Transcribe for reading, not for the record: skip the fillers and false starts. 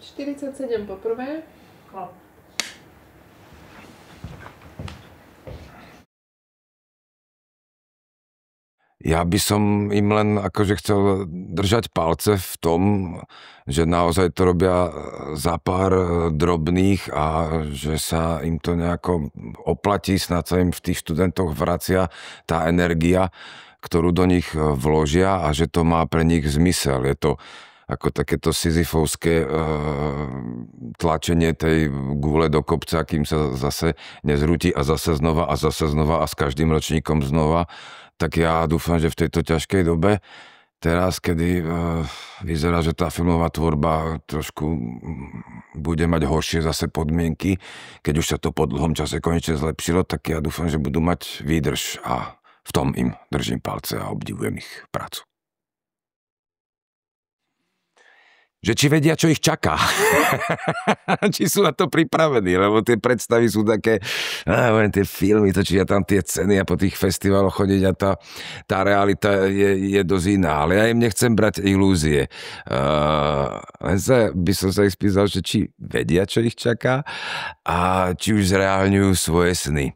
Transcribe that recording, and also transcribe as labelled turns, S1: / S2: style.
S1: 47 poprvé.
S2: Chlap.
S3: Ja by som im len akože chcel držať palce v tom, že naozaj to robia za pár drobných a že sa im to nejako oplatí, snad sa im v tých študentoch vracia tá energia, ktorú do nich vložia a že to má pre nich zmysel. Je to ako takéto sisyfovské tlačenie tej gule do kopca, kým sa zase nezrúti a zase znova a s každým ročníkom znova. Tak ja dúfam, že v tejto ťažkej dobe, teraz, kedy vyzerá, že tá filmová tvorba trošku bude mať horšie zase podmienky, keď už sa to po dlhom čase konečne zlepšilo, tak ja dúfam, že budú mať výdrž a v tom im držím palce a obdivujem ich prácu. Že či vedia, čo ich čaká. Či sú na to pripravení, lebo tie predstavy sú také, tie filmy, točia tam tie ceny a po tých festivaloch chodiť a tá realita je dosť iná. Ale ja im nechcem brať ilúzie. Len by som sa ich spýtal, že či vedia, čo ich čaká a či už zreálňujú svoje sny.